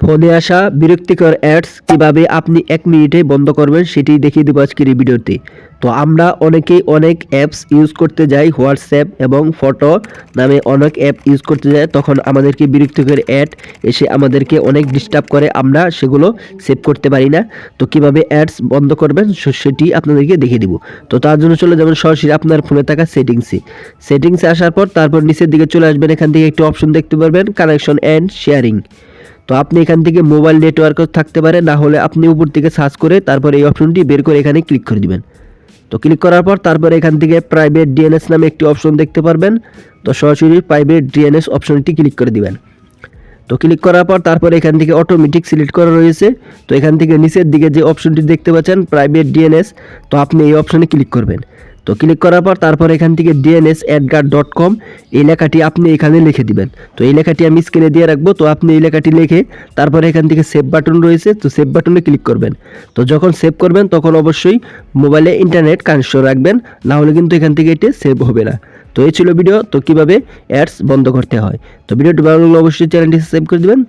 ফোনে আসা বিরক্তিকর অ্যাডস কিভাবে আপনি 1 মিনিটে বন্ধ করবেন সেটি দেখিয়ে দেবো আজকের এই ভিডিওতে। তো আমরা অনেকেই অনেক অ্যাপস ইউজ করতে যাই, হোয়াটসঅ্যাপ এবং ফটো নামে অনেক অ্যাপ ইউজ করতে যাই, তখন আমাদেরকে বিরক্তিকর অ্যাড এসে আমাদেরকে অনেক ডিস্টার্ব করে, আমরা সেগুলো সেভ করতে পারি না। তো কিভাবে অ্যাডস বন্ধ করবেন সেটি আপনাদেরকে দেখিয়ে দিব। তো তার জন্য চলে যাবেন সরাসরি আপনার ফোনে থাকা সেটিংসে আসার পর তারপর নিচের দিকে চলে আসবেন। এখান থেকে একটি অপশন দেখতে পারবেন কানেকশন অ্যান্ড শেয়ারিং। তো আপনি এখান থেকে মোবাইল নেটওয়ার্কও থাকতে পারে, না হলে আপনি উপর থেকে সার্চ করে তারপর এই অপশনটি বের করে এখানে ক্লিক করে দিবেন। তো ক্লিক করার পর তারপরে এখান থেকে প্রাইভেট ডিএনএস নামে একটি অপশন দেখতে পারবেন। তো সরাসরি প্রাইভেট ডিএনএস অপশনটি ক্লিক করে দিবেন। তো ক্লিক করার পর তারপরে এখান থেকে অটোমেটিক সিলেক্ট করা রয়েছে। তো এখান থেকে নিচের দিকে যে অপশনটি দেখতে পাচ্ছেন প্রাইভেট ডিএনএস, তো আপনি এই অপশনে ক্লিক করবেন। তো ক্লিক করার পর তারপর এখান থেকে dns@guard.com এই লেখাটি আপনি এখানে লিখে দিবেন। তো এই লেখাটি আমি স্ক্রিনে দিয়ে রাখবো। তো আপনি এই লেখাটি লিখে তারপরে এখান থেকে সেভ বাটন রয়েছে, তো সেভ বাটনে ক্লিক করবেন। তো যখন সেভ করবেন তখন অবশ্যই মোবাইলে ইন্টারনেট কানেকশন রাখবেন, না হলে কিন্তু এখান থেকে এটি সেভ হবে না। তো এই ছিল ভিডিও, তো কিভাবে অ্যাডস বন্ধ করতে হয়। তো ভিডিওটি ভালো লাগলে অবশ্যই চ্যানেলটি সাবস্ক্রাইব করে দিবেন।